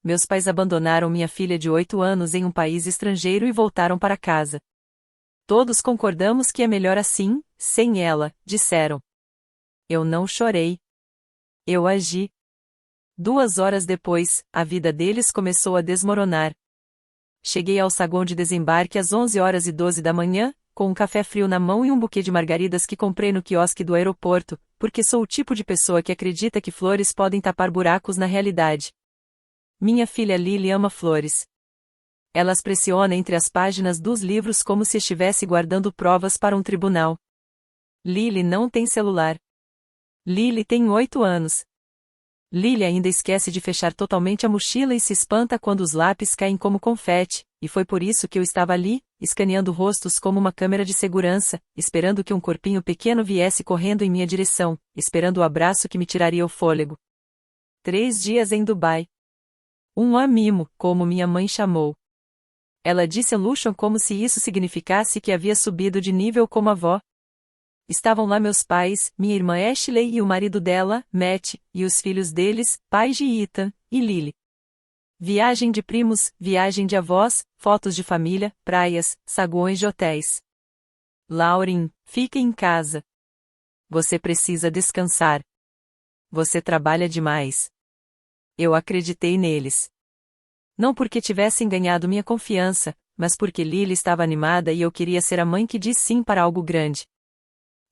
Meus pais abandonaram minha filha de 8 anos em um país estrangeiro e voltaram para casa. Todos concordamos que é melhor assim, sem ela, disseram. Eu não chorei. Eu agi. 2 horas depois, a vida deles começou a desmoronar. Cheguei ao saguão de desembarque às 11h12 da manhã, com um café frio na mão e um buquê de margaridas que comprei no quiosque do aeroporto, porque sou o tipo de pessoa que acredita que flores podem tapar buracos na realidade. Minha filha Lily ama flores. Ela as pressiona entre as páginas dos livros como se estivesse guardando provas para um tribunal. Lily não tem celular. Lily tem 8 anos. Lily ainda esquece de fechar totalmente a mochila e se espanta quando os lápis caem como confete, e foi por isso que eu estava ali, escaneando rostos como uma câmera de segurança, esperando que um corpinho pequeno viesse correndo em minha direção, esperando o abraço que me tiraria o fôlego. 3 dias em Dubai. Um amimo, como minha mãe chamou. Ela disse luxo como se isso significasse que havia subido de nível como avó. Estavam lá meus pais, minha irmã Ashley e o marido dela, Matt, e os filhos deles, pais de Ethan e Lily. Viagem de primos, viagem de avós, fotos de família, praias, saguões de hotéis. Lauren, fique em casa. Você precisa descansar. Você trabalha demais. Eu acreditei neles. Não porque tivessem ganhado minha confiança, mas porque Lily estava animada e eu queria ser a mãe que diz sim para algo grande.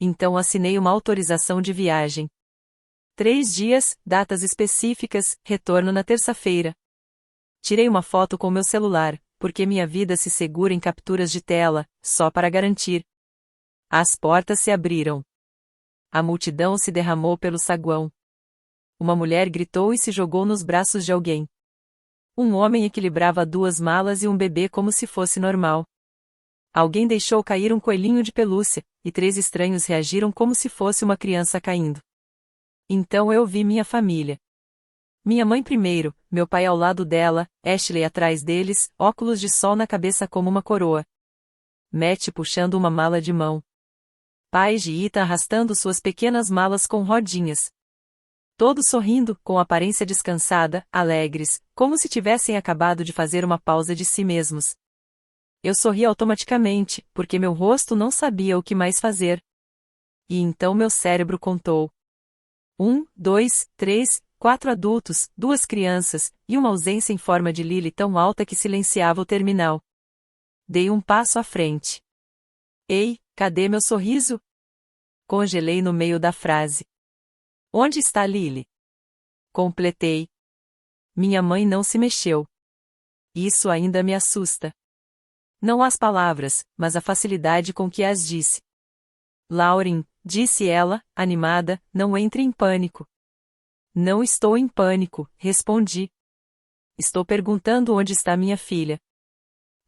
Então assinei uma autorização de viagem. 3 dias, datas específicas, retorno na terça-feira. Tirei uma foto com meu celular, porque minha vida se segura em capturas de tela, só para garantir. As portas se abriram. A multidão se derramou pelo saguão. Uma mulher gritou e se jogou nos braços de alguém. Um homem equilibrava 2 malas e um bebê como se fosse normal. Alguém deixou cair um coelhinho de pelúcia, e 3 estranhos reagiram como se fosse uma criança caindo. Então eu vi minha família. Minha mãe primeiro, meu pai ao lado dela, Ashley atrás deles, óculos de sol na cabeça como uma coroa. Matt puxando uma mala de mão. Pais de Ethan arrastando suas pequenas malas com rodinhas. Todos sorrindo, com aparência descansada, alegres, como se tivessem acabado de fazer uma pausa de si mesmos. Eu sorri automaticamente, porque meu rosto não sabia o que mais fazer. E então meu cérebro contou. 1, 2, 3, 4 adultos, 2 crianças, e uma ausência em forma de Lily tão alta que silenciava o terminal. Dei um passo à frente. Ei, cadê meu sorriso? Congelei no meio da frase. Onde está Lily? Completei. Minha mãe não se mexeu. Isso ainda me assusta. Não as palavras, mas a facilidade com que as disse. Lauren, disse ela, animada, não entre em pânico. Não estou em pânico, respondi. Estou perguntando onde está minha filha.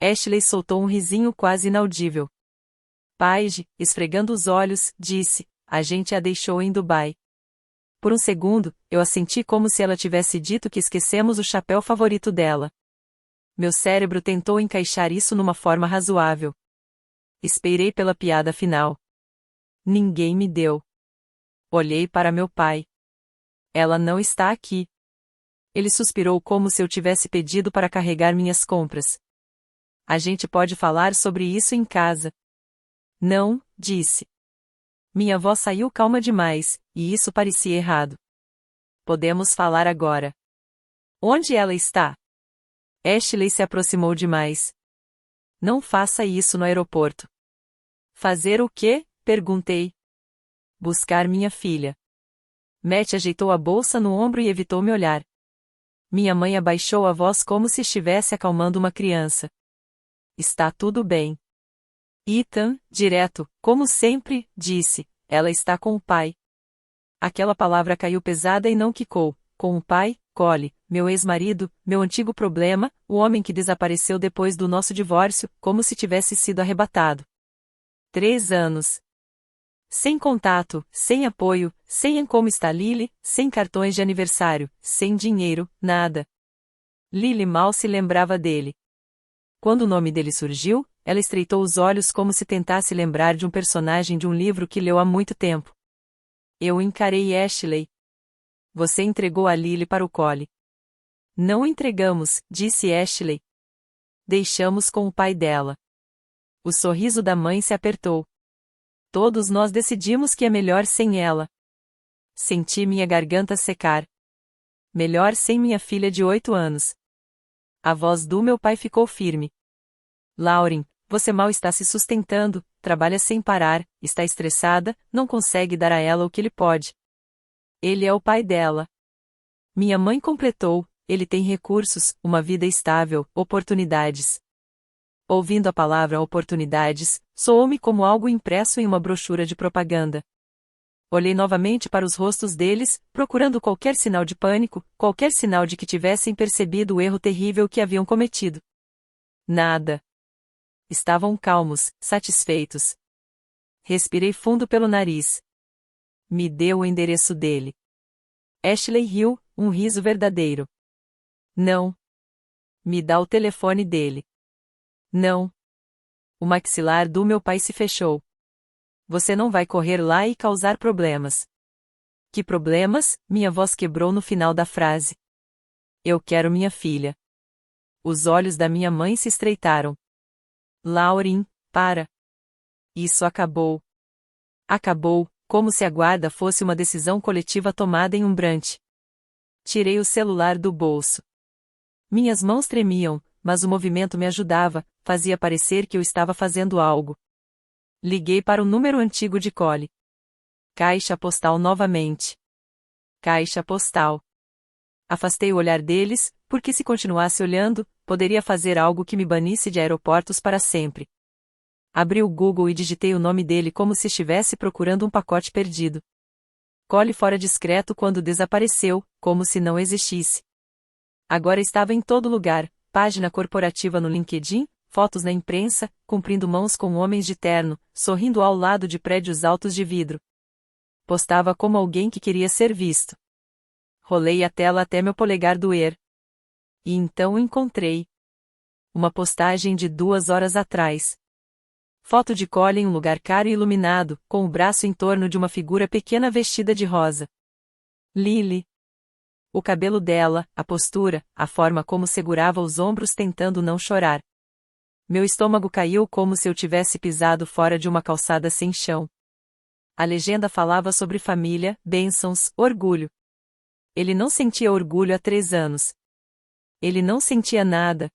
Ashley soltou um risinho quase inaudível. Paige, esfregando os olhos, disse, a gente a deixou em Dubai. Por um segundo, eu a senti como se ela tivesse dito que esquecemos o chapéu favorito dela. Meu cérebro tentou encaixar isso numa forma razoável. Esperei pela piada final. Ninguém me deu. Olhei para meu pai. Ela não está aqui. Ele suspirou como se eu tivesse pedido para carregar minhas compras. A gente pode falar sobre isso em casa. Não, disse. Minha avó saiu calma demais, e isso parecia errado. Podemos falar agora. Onde ela está? Ashley se aproximou demais. Não faça isso no aeroporto. Fazer o quê? Perguntei. Buscar minha filha. Matt ajeitou a bolsa no ombro e evitou me olhar. Minha mãe abaixou a voz como se estivesse acalmando uma criança. Está tudo bem. Ethan, direto, como sempre, disse, ela está com o pai. Aquela palavra caiu pesada e não quicou. Com o pai, Cole, meu ex-marido, meu antigo problema, o homem que desapareceu depois do nosso divórcio, como se tivesse sido arrebatado. 3 anos. Sem contato, sem apoio, sem como está Lily, sem cartões de aniversário, sem dinheiro, nada. Lily mal se lembrava dele. Quando o nome dele surgiu, ela estreitou os olhos como se tentasse lembrar de um personagem de um livro que leu há muito tempo. Eu encarei Ashley. Você entregou a Lily para o Cole. Não entregamos, disse Ashley. Deixamos com o pai dela. O sorriso da mãe se apertou. Todos nós decidimos que é melhor sem ela. Senti minha garganta secar. Melhor sem minha filha de 8 anos. A voz do meu pai ficou firme. Lauren, você mal está se sustentando, trabalha sem parar, está estressada, não consegue dar a ela o que ele pode. Ele é o pai dela. Minha mãe completou, ele tem recursos, uma vida estável, oportunidades. Ouvindo a palavra oportunidades, soou-me como algo impresso em uma brochura de propaganda. Olhei novamente para os rostos deles, procurando qualquer sinal de pânico, qualquer sinal de que tivessem percebido o erro terrível que haviam cometido. Nada. Estavam calmos, satisfeitos. Respirei fundo pelo nariz. Me deu o endereço dele. Ashley riu, um riso verdadeiro. Não. Me dá o telefone dele. Não. O maxilar do meu pai se fechou. Você não vai correr lá e causar problemas. Que problemas? Minha voz quebrou no final da frase. Eu quero minha filha. Os olhos da minha mãe se estreitaram. Lauren, para. Isso acabou. Acabou, como se a guarda fosse uma decisão coletiva tomada em um brunch. Tirei o celular do bolso. Minhas mãos tremiam, mas o movimento me ajudava, fazia parecer que eu estava fazendo algo. Liguei para o número antigo de Cole. Caixa postal novamente. Caixa postal. Afastei o olhar deles, porque se continuasse olhando, poderia fazer algo que me banisse de aeroportos para sempre. Abri o Google e digitei o nome dele como se estivesse procurando um pacote perdido. Cole fora discreto quando desapareceu, como se não existisse. Agora estava em todo lugar, página corporativa no LinkedIn, fotos na imprensa, cumprindo mãos com homens de terno, sorrindo ao lado de prédios altos de vidro. Postava como alguém que queria ser visto. Rolei a tela até meu polegar doer. E então encontrei uma postagem de 2 horas atrás. Foto de Cole em um lugar caro e iluminado, com o braço em torno de uma figura pequena vestida de rosa. Lily. O cabelo dela, a postura, a forma como segurava os ombros tentando não chorar. Meu estômago caiu como se eu tivesse pisado fora de uma calçada sem chão. A legenda falava sobre família, bênçãos, orgulho. Ele não sentia orgulho há 3 anos. Ele não sentia nada.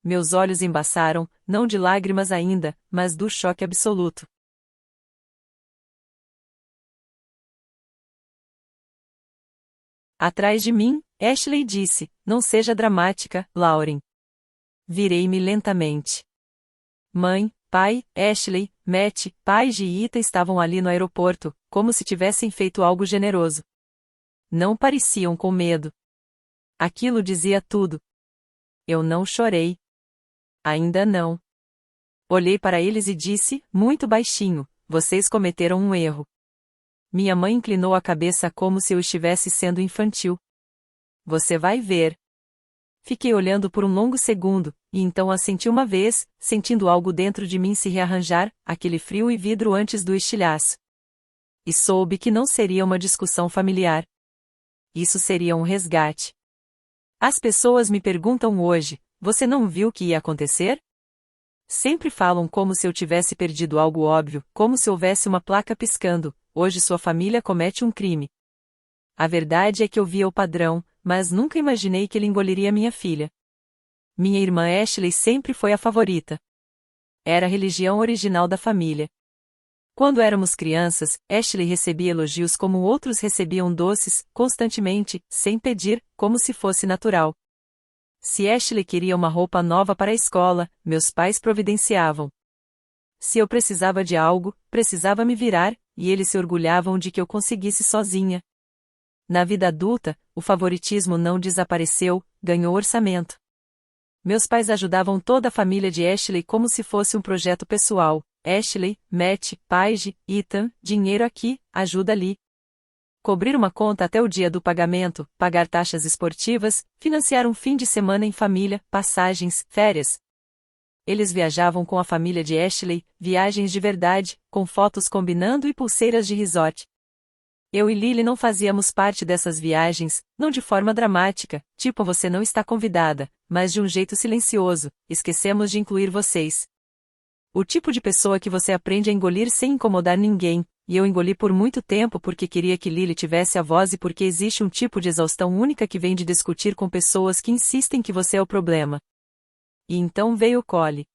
Meus olhos embaçaram, não de lágrimas ainda, mas do choque absoluto. Atrás de mim, Ashley disse, não seja dramática, Lauren. Virei-me lentamente. Mãe, pai, Ashley, Matt, pai e Ita estavam ali no aeroporto, como se tivessem feito algo generoso. Não pareciam com medo. Aquilo dizia tudo. Eu não chorei. Ainda não. Olhei para eles e disse, muito baixinho, vocês cometeram um erro. Minha mãe inclinou a cabeça como se eu estivesse sendo infantil. Você vai ver. Fiquei olhando por um longo segundo, e então assenti uma vez, sentindo algo dentro de mim se rearranjar, aquele frio e vidro antes do estilhaço. E soube que não seria uma discussão familiar. Isso seria um resgate. As pessoas me perguntam hoje, você não viu o que ia acontecer? Sempre falam como se eu tivesse perdido algo óbvio, como se houvesse uma placa piscando, hoje sua família comete um crime. A verdade é que eu via o padrão, mas nunca imaginei que ele engoliria minha filha. Minha irmã Ashley sempre foi a favorita. Era a religião original da família. Quando éramos crianças, Ashley recebia elogios como outros recebiam doces, constantemente, sem pedir, como se fosse natural. Se Ashley queria uma roupa nova para a escola, meus pais providenciavam. Se eu precisava de algo, precisava me virar, e eles se orgulhavam de que eu conseguisse sozinha. Na vida adulta, o favoritismo não desapareceu, ganhou orçamento. Meus pais ajudavam toda a família de Ashley como se fosse um projeto pessoal. Ashley, Matt, Paige, Ethan, dinheiro aqui, ajuda ali. Cobrir uma conta até o dia do pagamento, pagar taxas esportivas, financiar um fim de semana em família, passagens, férias. Eles viajavam com a família de Ashley, viagens de verdade, com fotos combinando e pulseiras de resort. Eu e Lily não fazíamos parte dessas viagens, não de forma dramática, tipo você não está convidada, mas de um jeito silencioso, esquecemos de incluir vocês. O tipo de pessoa que você aprende a engolir sem incomodar ninguém, e eu engoli por muito tempo porque queria que Lily tivesse a voz e porque existe um tipo de exaustão única que vem de discutir com pessoas que insistem que você é o problema. E então veio o Cole.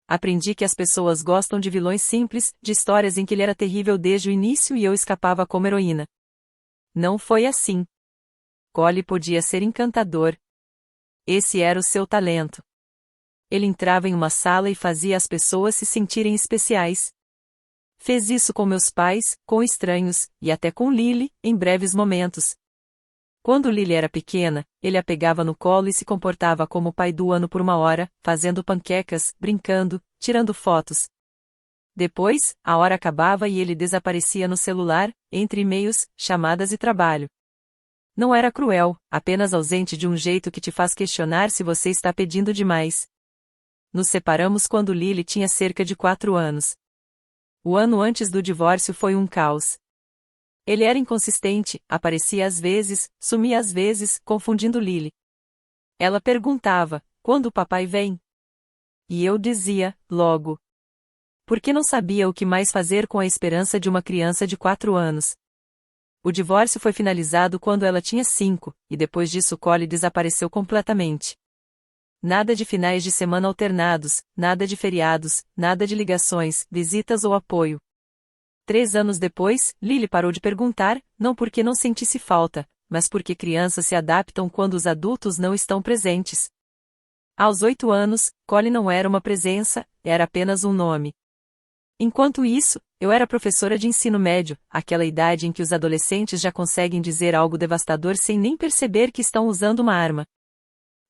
Aprendi que as pessoas gostam de vilões simples, de histórias em que ele era terrível desde o início e eu escapava como heroína. Não foi assim. Cole podia ser encantador. Esse era o seu talento. Ele entrava em uma sala e fazia as pessoas se sentirem especiais. Fez isso com meus pais, com estranhos, e até com Lily, em breves momentos. Quando Lily era pequena, ele a pegava no colo e se comportava como o pai do ano por uma hora, fazendo panquecas, brincando, tirando fotos. Depois, a hora acabava e ele desaparecia no celular, entre e-mails, chamadas e trabalho. Não era cruel, apenas ausente de um jeito que te faz questionar se você está pedindo demais. Nos separamos quando Lily tinha cerca de 4 anos. O ano antes do divórcio foi um caos. Ele era inconsistente, aparecia às vezes, sumia às vezes, confundindo Lily. Ela perguntava, quando o papai vem? E eu dizia, logo. Porque não sabia o que mais fazer com a esperança de uma criança de 4 anos. O divórcio foi finalizado quando ela tinha 5, e depois disso Cole desapareceu completamente. Nada de finais de semana alternados, nada de feriados, nada de ligações, visitas ou apoio. 3 anos depois, Lily parou de perguntar, não porque não sentisse falta, mas porque crianças se adaptam quando os adultos não estão presentes. Aos 8 anos, Cole não era uma presença, era apenas um nome. Enquanto isso, eu era professora de ensino médio, aquela idade em que os adolescentes já conseguem dizer algo devastador sem nem perceber que estão usando uma arma.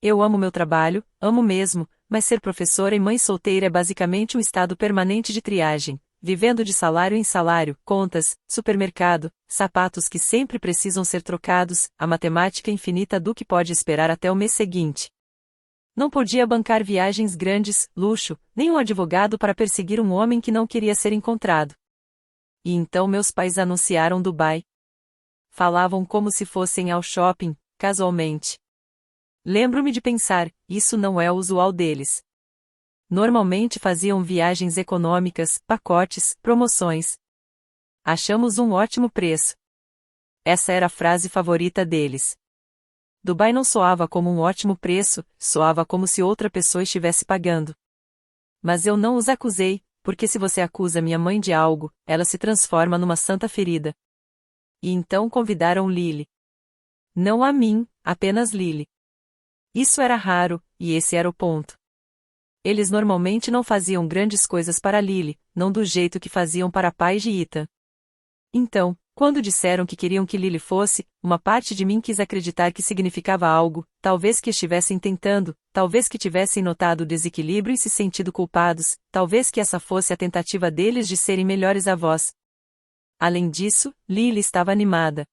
Eu amo meu trabalho, amo mesmo, mas ser professora e mãe solteira é basicamente um estado permanente de triagem. Vivendo de salário em salário, contas, supermercado, sapatos que sempre precisam ser trocados, a matemática infinita do que pode esperar até o mês seguinte. Não podia bancar viagens grandes, luxo, nem um advogado para perseguir um homem que não queria ser encontrado. E então meus pais anunciaram Dubai. Falavam como se fossem ao shopping, casualmente. Lembro-me de pensar, isso não é o usual deles. Normalmente faziam viagens econômicas, pacotes, promoções. Achamos um ótimo preço. Essa era a frase favorita deles. Dubai não soava como um ótimo preço, soava como se outra pessoa estivesse pagando. Mas eu não os acusei, porque se você acusa minha mãe de algo, ela se transforma numa santa ferida. E então convidaram Lily. Não a mim, apenas Lily. Isso era raro, e esse era o ponto. Eles normalmente não faziam grandes coisas para Lily, não do jeito que faziam para pai de Ethan. Então, quando disseram que queriam que Lily fosse, uma parte de mim quis acreditar que significava algo, talvez que estivessem tentando, talvez que tivessem notado o desequilíbrio e se sentido culpados, talvez que essa fosse a tentativa deles de serem melhores avós. Além disso, Lily estava animada.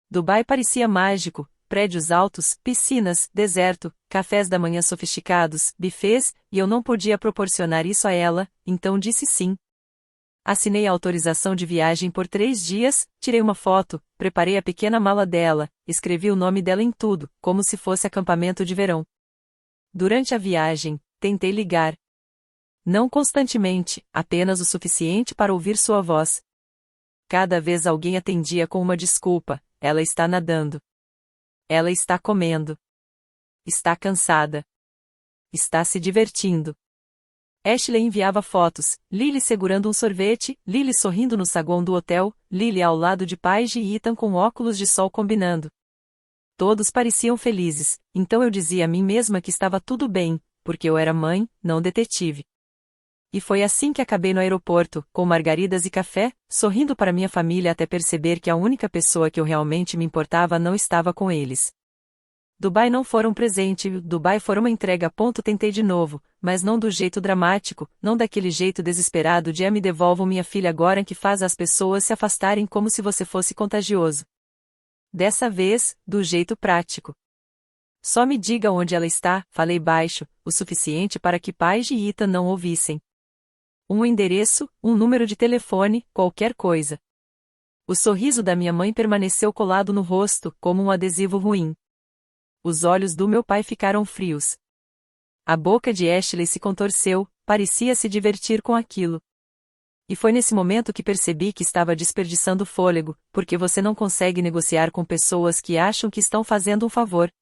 Dubai parecia mágico. Prédios altos, piscinas, deserto, cafés da manhã sofisticados, buffets, e eu não podia proporcionar isso a ela, então disse sim. Assinei a autorização de viagem por 3 dias, tirei uma foto, preparei a pequena mala dela, escrevi o nome dela em tudo, como se fosse acampamento de verão. Durante a viagem, tentei ligar. Não constantemente, apenas o suficiente para ouvir sua voz. Cada vez alguém atendia com uma desculpa, ela está nadando. Ela está comendo. Está cansada. Está se divertindo. Ashley enviava fotos, Lily segurando um sorvete, Lily sorrindo no saguão do hotel, Lily ao lado de pais e Ethan com óculos de sol combinando. Todos pareciam felizes, então eu dizia a mim mesma que estava tudo bem, porque eu era mãe, não detetive. E foi assim que acabei no aeroporto, com margaridas e café, sorrindo para minha família até perceber que a única pessoa que eu realmente me importava não estava com eles. Dubai não foi um presente, Dubai foi uma entrega. Tentei de novo, mas não do jeito dramático, não daquele jeito desesperado de me devolvam minha filha agora que faz as pessoas se afastarem como se você fosse contagioso. Dessa vez, do jeito prático. Só me diga onde ela está, falei baixo, o suficiente para que pais de Ethan não ouvissem. Um endereço, um número de telefone, qualquer coisa. O sorriso da minha mãe permaneceu colado no rosto, como um adesivo ruim. Os olhos do meu pai ficaram frios. A boca de Ashley se contorceu, parecia se divertir com aquilo. E foi nesse momento que percebi que estava desperdiçando fôlego, porque você não consegue negociar com pessoas que acham que estão fazendo um favor.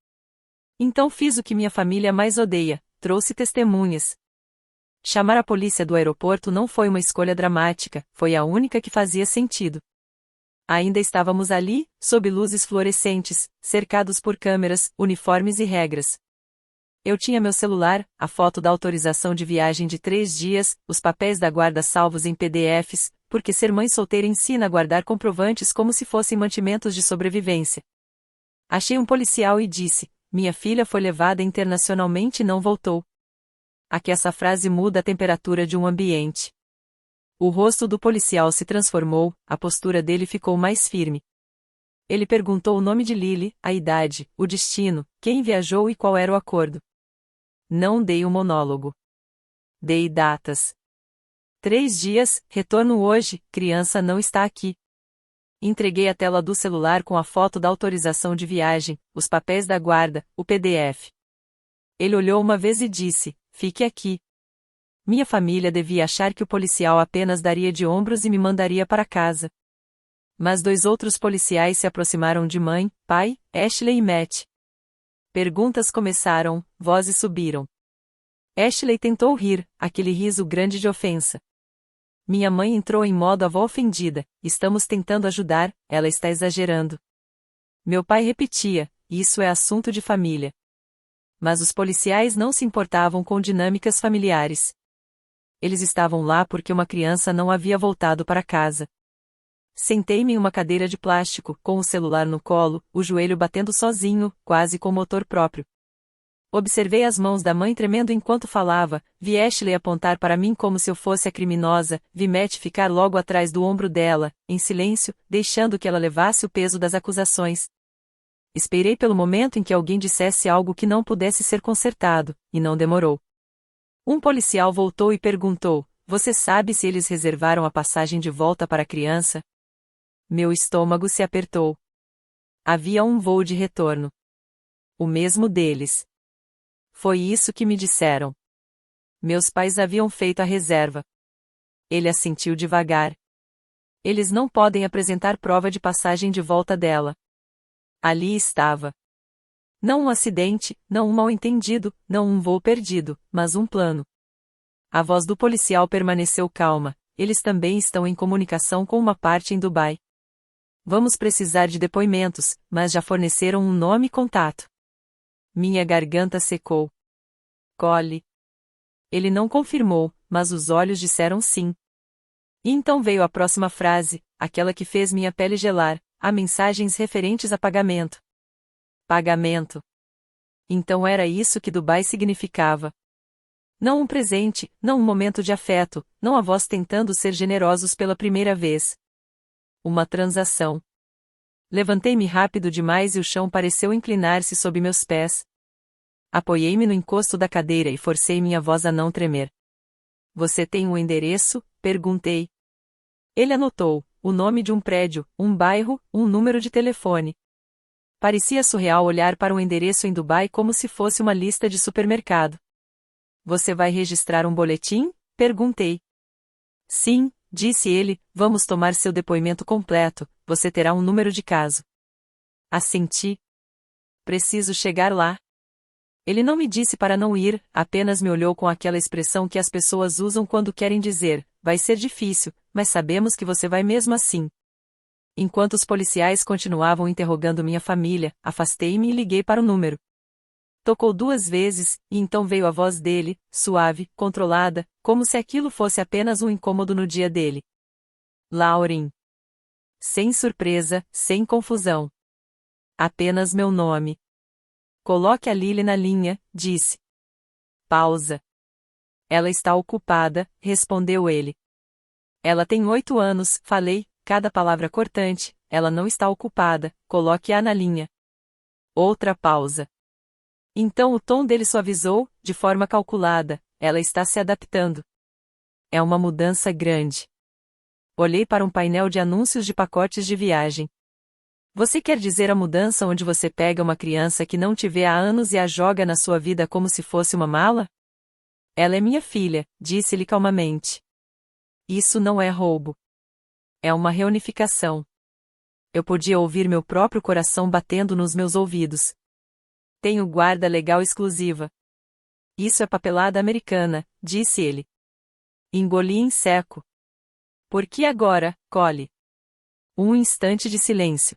Então fiz o que minha família mais odeia, trouxe testemunhas. Chamar a polícia do aeroporto não foi uma escolha dramática, foi a única que fazia sentido. Ainda estávamos ali, sob luzes fluorescentes, cercados por câmeras, uniformes e regras. Eu tinha meu celular, a foto da autorização de viagem de 3 dias, os papéis da guarda salvos em PDFs, porque ser mãe solteira ensina a guardar comprovantes como se fossem mantimentos de sobrevivência. Achei um policial e disse: minha filha foi levada internacionalmente e não voltou. Aqui essa frase muda a temperatura de um ambiente. O rosto do policial se transformou, a postura dele ficou mais firme. Ele perguntou o nome de Lily, a idade, o destino, quem viajou e qual era o acordo. Não dei um monólogo. Dei datas. 3 dias, retorno hoje, criança não está aqui. Entreguei a tela do celular com a foto da autorização de viagem, os papéis da guarda, o PDF. Ele olhou uma vez e disse: fique aqui. Minha família devia achar que o policial apenas daria de ombros e me mandaria para casa. Mas 2 outros policiais se aproximaram de mãe, pai, Ashley e Matt. Perguntas começaram, vozes subiram. Ashley tentou rir, aquele riso grande de ofensa. Minha mãe entrou em modo avó ofendida: estamos tentando ajudar, ela está exagerando. Meu pai repetia: isso é assunto de família. Mas os policiais não se importavam com dinâmicas familiares. Eles estavam lá porque uma criança não havia voltado para casa. Sentei-me em uma cadeira de plástico, com o celular no colo, o joelho batendo sozinho, quase com motor próprio. Observei as mãos da mãe tremendo enquanto falava, vi Ashley apontar para mim como se eu fosse a criminosa, vi Matt ficar logo atrás do ombro dela, em silêncio, deixando que ela levasse o peso das acusações. Esperei pelo momento em que alguém dissesse algo que não pudesse ser consertado, e não demorou. Um policial voltou e perguntou: você sabe se eles reservaram a passagem de volta para a criança? Meu estômago se apertou. Havia um voo de retorno. O mesmo deles. Foi isso que me disseram. Meus pais haviam feito a reserva. Ele assentiu devagar. Eles não podem apresentar prova de passagem de volta dela. Ali estava. Não um acidente, não um mal-entendido, não um voo perdido, mas um plano. A voz do policial permaneceu calma: eles também estão em comunicação com uma parte em Dubai. Vamos precisar de depoimentos, mas já forneceram um nome e contato. Minha garganta secou. Cole. Ele não confirmou, mas os olhos disseram sim. E então veio a próxima frase, aquela que fez minha pele gelar: há mensagens referentes a pagamento. Pagamento. Então era isso que Dubai significava. Não um presente, não um momento de afeto, não a voz tentando ser generosos pela primeira vez. Uma transação. Levantei-me rápido demais e o chão pareceu inclinar-se sob meus pés. Apoiei-me no encosto da cadeira e forcei minha voz a não tremer. Você tem um endereço? Perguntei. Ele anotou: o nome de um prédio, um bairro, um número de telefone. Parecia surreal olhar para um endereço em Dubai como se fosse uma lista de supermercado. Você vai registrar um boletim? Perguntei. Sim, disse ele, vamos tomar seu depoimento completo, você terá um número de caso. Assenti. Preciso chegar lá. Ele não me disse para não ir, apenas me olhou com aquela expressão que as pessoas usam quando querem dizer: vai ser difícil, mas sabemos que você vai mesmo assim. Enquanto os policiais continuavam interrogando minha família, afastei-me e liguei para o número. Tocou 2 vezes, e então veio a voz dele, suave, controlada, como se aquilo fosse apenas um incômodo no dia dele. Lauren. Sem surpresa, sem confusão. Apenas meu nome. Coloque a Lily na linha, disse. Pausa. Ela está ocupada, respondeu ele. Ela tem 8 anos, falei, cada palavra cortante, ela não está ocupada, coloque-a na linha. Outra pausa. Então o tom dele suavizou, de forma calculada, ela está se adaptando. É uma mudança grande. Olhei para um painel de anúncios de pacotes de viagem. Você quer dizer a mudança onde você pega uma criança que não te vê há anos e a joga na sua vida como se fosse uma mala? Ela é minha filha, disse-lhe calmamente. Isso não é roubo. É uma reunificação. Eu podia ouvir meu próprio coração batendo nos meus ouvidos. Tenho guarda legal exclusiva. Isso é papelada americana, disse ele. Engoli em seco. Por que agora, Collie? Um instante de silêncio.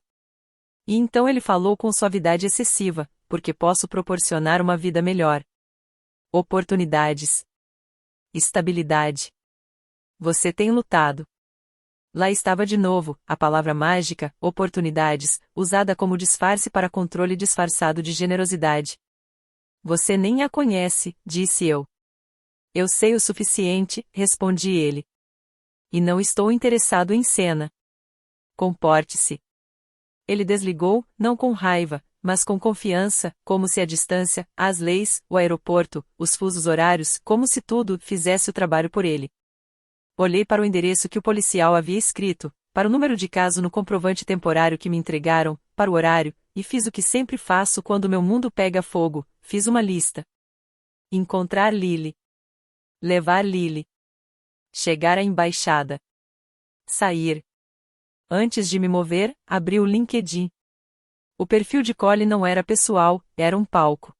E então ele falou com suavidade excessiva, porque posso proporcionar uma vida melhor. Oportunidades. Estabilidade. Você tem lutado. Lá estava de novo, a palavra mágica, oportunidades, usada como disfarce para controle disfarçado de generosidade. Você nem a conhece, disse eu. Eu sei o suficiente, respondi ele. E não estou interessado em cena. Comporte-se. Ele desligou, não com raiva, mas com confiança, como se a distância, as leis, o aeroporto, os fusos horários, como se tudo fizesse o trabalho por ele. Olhei para o endereço que o policial havia escrito, para o número de caso no comprovante temporário que me entregaram, para o horário, e fiz o que sempre faço quando meu mundo pega fogo, fiz uma lista. Encontrar Lily. Levar Lily. Chegar à embaixada. Sair. Antes de me mover, abri o LinkedIn. O perfil de Collie não era pessoal, era um palco.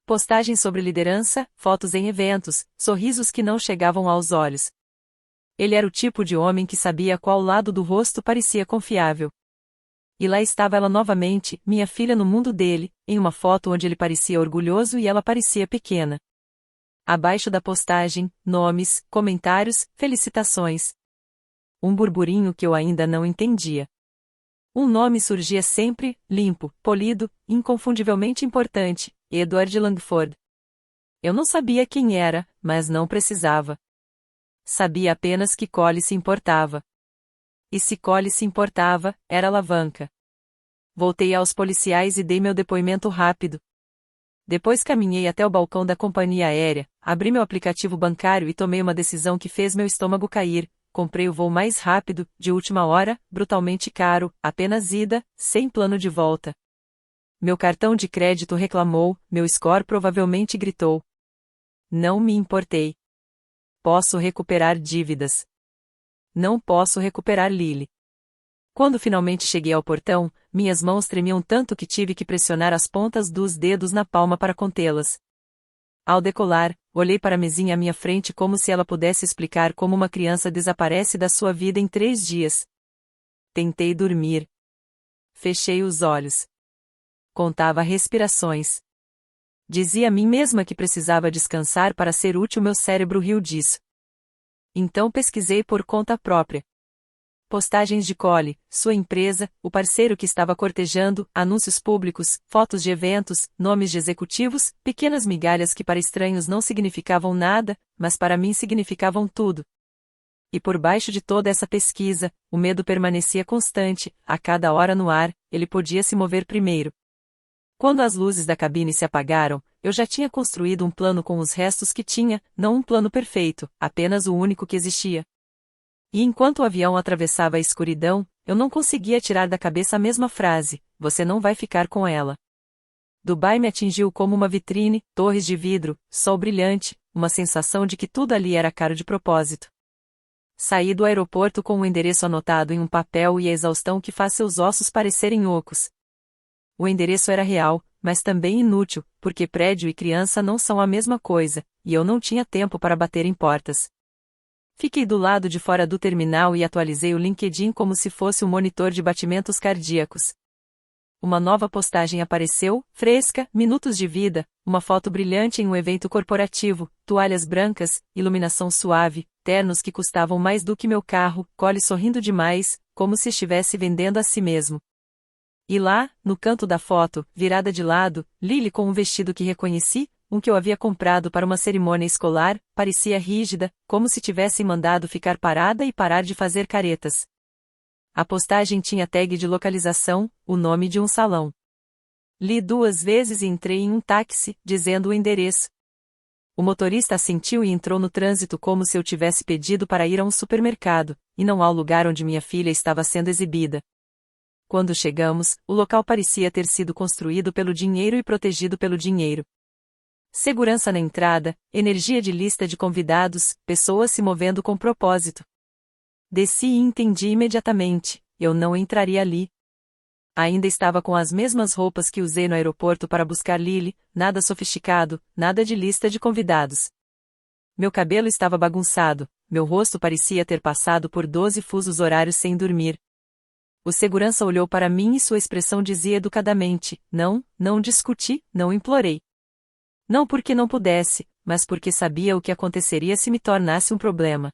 Postagens sobre liderança, fotos em eventos, sorrisos que não chegavam aos olhos. Ele era o tipo de homem que sabia qual lado do rosto parecia confiável. E lá estava ela novamente, minha filha no mundo dele, em uma foto onde ele parecia orgulhoso e ela parecia pequena. Abaixo da postagem, nomes, comentários, felicitações. Um burburinho que eu ainda não entendia. Um nome surgia sempre, limpo, polido, inconfundivelmente importante, Edward Langford. Eu não sabia quem era, mas não precisava. Sabia apenas que Collie se importava. E se Collie se importava, era alavanca. Voltei aos policiais e dei meu depoimento rápido. Depois caminhei até o balcão da companhia aérea, abri meu aplicativo bancário e tomei uma decisão que fez meu estômago cair. Comprei o voo mais rápido, de última hora, brutalmente caro, apenas ida, sem plano de volta. Meu cartão de crédito reclamou, meu score provavelmente gritou. Não me importei. Posso recuperar dívidas. Não posso recuperar Lily. Quando finalmente cheguei ao portão, minhas mãos tremiam tanto que tive que pressionar as pontas dos dedos na palma para contê-las. Ao decolar, olhei para a mesinha à minha frente como se ela pudesse explicar como uma criança desaparece da sua vida em 3 dias. Tentei dormir. Fechei os olhos. Contava respirações. Dizia a mim mesma que precisava descansar para ser útil, meu cérebro riu disso. Então pesquisei por conta própria. Postagens de Collie, sua empresa, o parceiro que estava cortejando, anúncios públicos, fotos de eventos, nomes de executivos, pequenas migalhas que para estranhos não significavam nada, mas para mim significavam tudo. E por baixo de toda essa pesquisa, o medo permanecia constante, a cada hora no ar, ele podia se mover primeiro. Quando as luzes da cabine se apagaram, eu já tinha construído um plano com os restos que tinha, não um plano perfeito, apenas o único que existia. E enquanto o avião atravessava a escuridão, eu não conseguia tirar da cabeça a mesma frase: você não vai ficar com ela. Dubai me atingiu como uma vitrine, torres de vidro, sol brilhante, uma sensação de que tudo ali era caro de propósito. Saí do aeroporto com o endereço anotado em um papel e a exaustão que faz seus ossos parecerem ocos. O endereço era real, mas também inútil, porque prédio e criança não são a mesma coisa, e eu não tinha tempo para bater em portas. Fiquei do lado de fora do terminal e atualizei o LinkedIn como se fosse um monitor de batimentos cardíacos. Uma nova postagem apareceu, fresca, minutos de vida, uma foto brilhante em um evento corporativo, toalhas brancas, iluminação suave, ternos que custavam mais do que meu carro, Collie sorrindo demais, como se estivesse vendendo a si mesmo. E lá, no canto da foto, virada de lado, Lily com um vestido que reconheci, um que eu havia comprado para uma cerimônia escolar, parecia rígida, como se tivessem mandado ficar parada e parar de fazer caretas. A postagem tinha tag de localização, o nome de um salão. Li 2 vezes e entrei em um táxi, dizendo o endereço. O motorista assentiu e entrou no trânsito como se eu tivesse pedido para ir a um supermercado, e não ao lugar onde minha filha estava sendo exibida. Quando chegamos, o local parecia ter sido construído pelo dinheiro e protegido pelo dinheiro. Segurança na entrada, energia de lista de convidados, pessoas se movendo com propósito. Desci e entendi imediatamente, eu não entraria ali. Ainda estava com as mesmas roupas que usei no aeroporto para buscar Lily, nada sofisticado, nada de lista de convidados. Meu cabelo estava bagunçado, meu rosto parecia ter passado por 12 fusos horários sem dormir. O segurança olhou para mim e sua expressão dizia educadamente: não discuti, não implorei. Não porque não pudesse, mas porque sabia o que aconteceria se me tornasse um problema.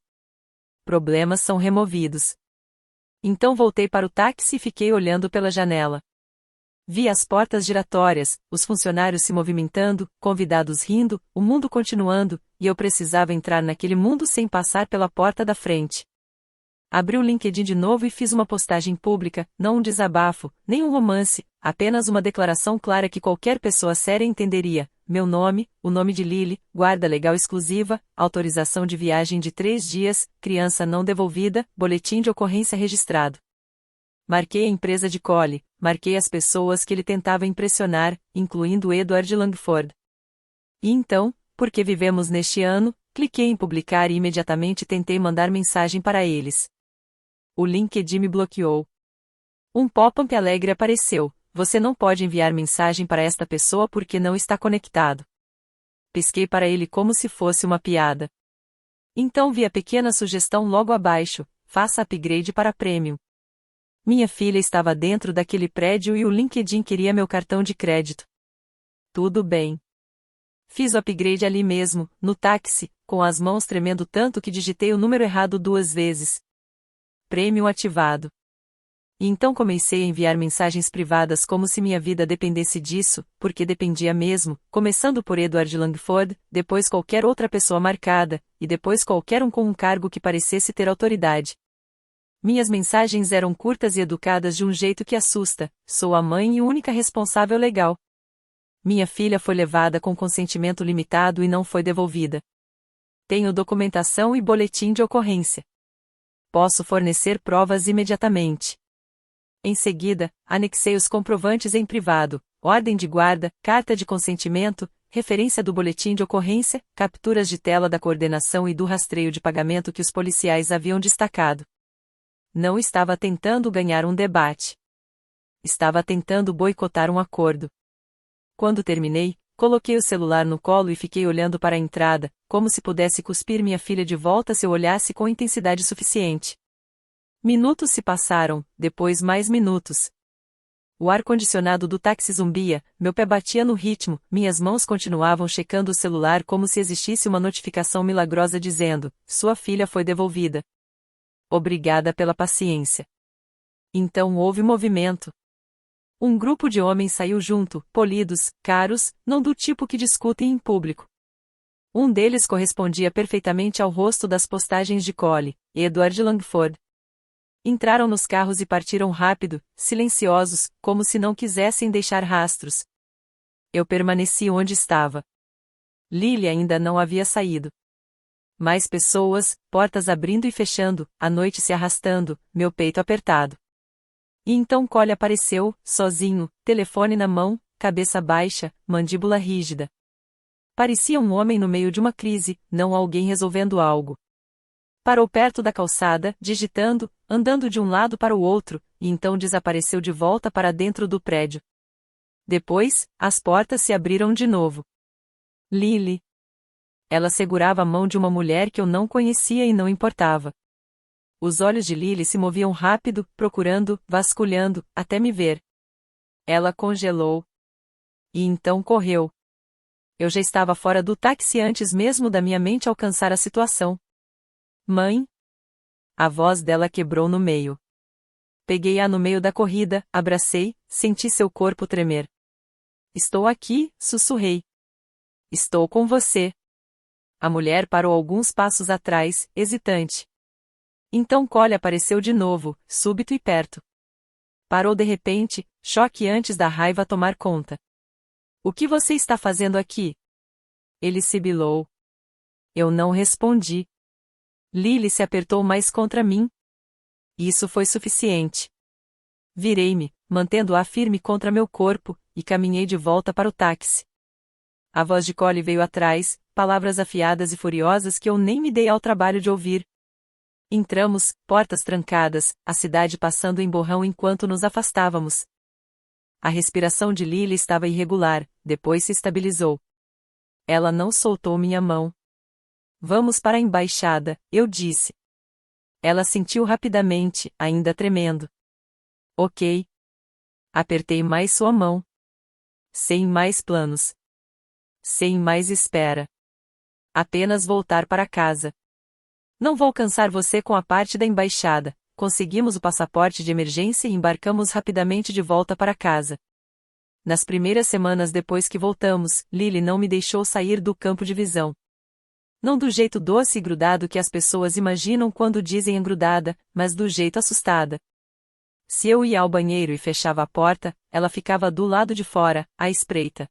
Problemas são removidos. Então voltei para o táxi e fiquei olhando pela janela. Vi as portas giratórias, os funcionários se movimentando, convidados rindo, o mundo continuando, e eu precisava entrar naquele mundo sem passar pela porta da frente. Abri o LinkedIn de novo e fiz uma postagem pública, não um desabafo, nem um romance, apenas uma declaração clara que qualquer pessoa séria entenderia. Meu nome, o nome de Lily, guarda legal exclusiva, autorização de viagem de 3 dias, criança não devolvida, boletim de ocorrência registrado. Marquei a empresa de Cole, marquei as pessoas que ele tentava impressionar, incluindo Edward Langford. E então, porque vivemos neste ano, cliquei em publicar e imediatamente tentei mandar mensagem para eles. O LinkedIn me bloqueou. Um pop-up alegre apareceu: você não pode enviar mensagem para esta pessoa porque não está conectado. Pisquei para ele como se fosse uma piada. Então vi a pequena sugestão logo abaixo: faça upgrade para Premium. Minha filha estava dentro daquele prédio e o LinkedIn queria meu cartão de crédito. Tudo bem. Fiz o upgrade ali mesmo, no táxi, com as mãos tremendo tanto que digitei o número errado 2 vezes. Premium ativado. E então comecei a enviar mensagens privadas como se minha vida dependesse disso, porque dependia mesmo, começando por Edward Langford, depois qualquer outra pessoa marcada, e depois qualquer um com um cargo que parecesse ter autoridade. Minhas mensagens eram curtas e educadas de um jeito que assusta: sou a mãe e única responsável legal. Minha filha foi levada com consentimento limitado e não foi devolvida. Tenho documentação e boletim de ocorrência. Posso fornecer provas imediatamente. Em seguida, anexei os comprovantes em privado: ordem de guarda, carta de consentimento, referência do boletim de ocorrência, capturas de tela da coordenação e do rastreio de pagamento que os policiais haviam destacado. Não estava tentando ganhar um debate. Estava tentando boicotar um acordo. Quando terminei, coloquei o celular no colo e fiquei olhando para a entrada, como se pudesse cuspir minha filha de volta se eu olhasse com intensidade suficiente. Minutos se passaram, depois mais minutos. O ar-condicionado do táxi zumbia, meu pé batia no ritmo, minhas mãos continuavam checando o celular como se existisse uma notificação milagrosa dizendo: sua filha foi devolvida. Obrigada pela paciência. Então houve movimento. Um grupo de homens saiu junto, polidos, caros, não do tipo que discutem em público. Um deles correspondia perfeitamente ao rosto das postagens de Cole, Edward Langford. Entraram nos carros e partiram rápido, silenciosos, como se não quisessem deixar rastros. Eu permaneci onde estava. Lily ainda não havia saído. Mais pessoas, portas abrindo e fechando, a noite se arrastando, meu peito apertado. E então Cole apareceu, sozinho, telefone na mão, cabeça baixa, mandíbula rígida. Parecia um homem no meio de uma crise, não alguém resolvendo algo. Parou perto da calçada, digitando, andando de um lado para o outro, e então desapareceu de volta para dentro do prédio. Depois, as portas se abriram de novo. Lily. Ela segurava a mão de uma mulher que eu não conhecia e não importava. Os olhos de Lily se moviam rápido, procurando, vasculhando, até me ver. Ela congelou. E então correu. Eu já estava fora do táxi antes mesmo da minha mente alcançar a situação. Mãe? A voz dela quebrou no meio. Peguei-a no meio da corrida, abracei, senti seu corpo tremer. Estou aqui, sussurrei. Estou com você. A mulher parou alguns passos atrás, hesitante. Então Cole apareceu de novo, súbito e perto. Parou de repente, choque antes da raiva tomar conta. O que você está fazendo aqui? Ele sibilou. Eu não respondi. Lily se apertou mais contra mim. Isso foi suficiente. Virei-me, mantendo-a firme contra meu corpo, e caminhei de volta para o táxi. A voz de Collie veio atrás, palavras afiadas e furiosas que eu nem me dei ao trabalho de ouvir. Entramos, portas trancadas, a cidade passando em borrão enquanto nos afastávamos. A respiração de Lily estava irregular, depois se estabilizou. Ela não soltou minha mão. Vamos para a embaixada, eu disse. Ela sentiu rapidamente, ainda tremendo. Ok. Apertei mais sua mão. Sem mais planos. Sem mais espera. Apenas voltar para casa. Não vou cansar você com a parte da embaixada. Conseguimos o passaporte de emergência e embarcamos rapidamente de volta para casa. Nas primeiras semanas depois que voltamos, Lily não me deixou sair do campo de visão. Não do jeito doce e grudado que as pessoas imaginam quando dizem engrudada, mas do jeito assustada. Se eu ia ao banheiro e fechava a porta, ela ficava do lado de fora, à espreita.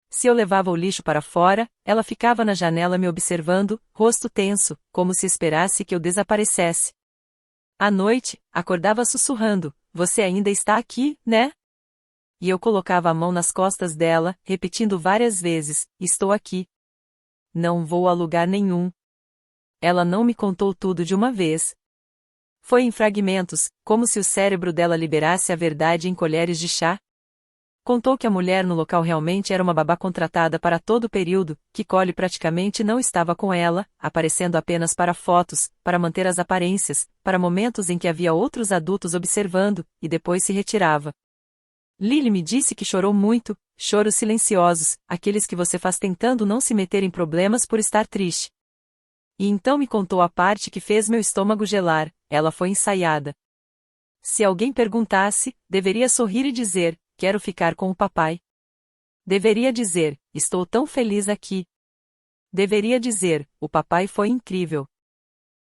Se eu levava o lixo para fora, ela ficava na janela me observando, rosto tenso, como se esperasse que eu desaparecesse. À noite, acordava sussurrando, você ainda está aqui, né? E eu colocava a mão nas costas dela, repetindo várias vezes, estou aqui. Não vou a lugar nenhum. Ela não me contou tudo de uma vez. Foi em fragmentos, como se o cérebro dela liberasse a verdade em colheres de chá. Contou que a mulher no local realmente era uma babá contratada para todo o período, que Collie praticamente não estava com ela, aparecendo apenas para fotos, para manter as aparências, para momentos em que havia outros adultos observando, e depois se retirava. Lily me disse que chorou muito, choros silenciosos, aqueles que você faz tentando não se meter em problemas por estar triste. E então me contou a parte que fez meu estômago gelar, ela foi ensaiada. Se alguém perguntasse, deveria sorrir e dizer, quero ficar com o papai. Deveria dizer, estou tão feliz aqui. Deveria dizer, o papai foi incrível.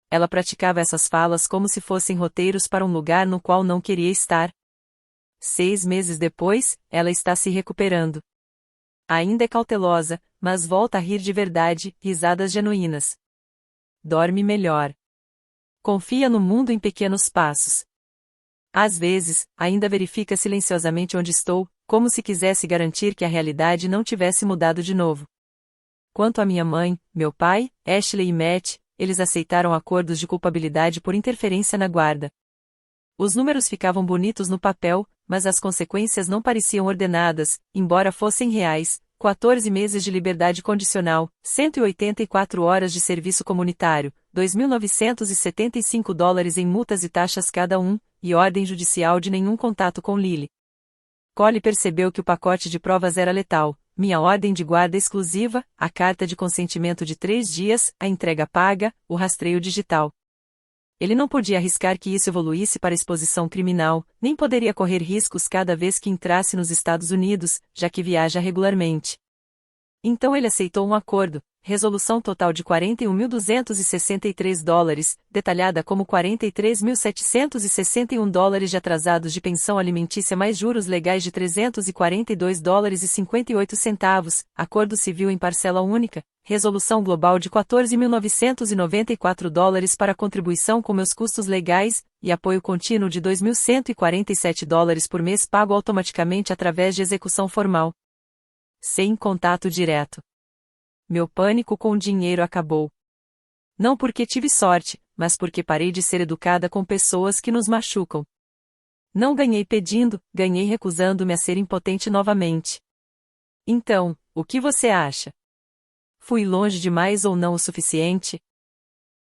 Ela praticava essas falas como se fossem roteiros para um lugar no qual não queria estar. 6 meses depois, ela está se recuperando. Ainda é cautelosa, mas volta a rir de verdade, risadas genuínas. Dorme melhor. Confia no mundo em pequenos passos. Às vezes, ainda verifica silenciosamente onde estou, como se quisesse garantir que a realidade não tivesse mudado de novo. Quanto à minha mãe, meu pai, Ashley e Matt, eles aceitaram acordos de culpabilidade por interferência na guarda. Os números ficavam bonitos no papel, mas as consequências não pareciam ordenadas, embora fossem reais. 14 meses de liberdade condicional, 184 horas de serviço comunitário, $2.975 em multas e taxas cada um, e ordem judicial de nenhum contato com Lily. Collie percebeu que o pacote de provas era letal, minha ordem de guarda exclusiva, a carta de consentimento de 3 dias, a entrega paga, o rastreio digital. Ele não podia arriscar que isso evoluísse para exposição criminal, nem poderia correr riscos cada vez que entrasse nos Estados Unidos, já que viaja regularmente. Então ele aceitou um acordo, resolução total de $41.263, detalhada como $43.761 de atrasados de pensão alimentícia mais juros legais de $342,58, acordo civil em parcela única, resolução global de $14.994 para contribuição com meus custos legais, e apoio contínuo de $2.147 por mês pago automaticamente através de execução formal. Sem contato direto. Meu pânico com o dinheiro acabou. Não porque tive sorte, mas porque parei de ser educada com pessoas que nos machucam. Não ganhei pedindo, ganhei recusando-me a ser impotente novamente. Então, o que você acha? Fui longe demais ou não o suficiente?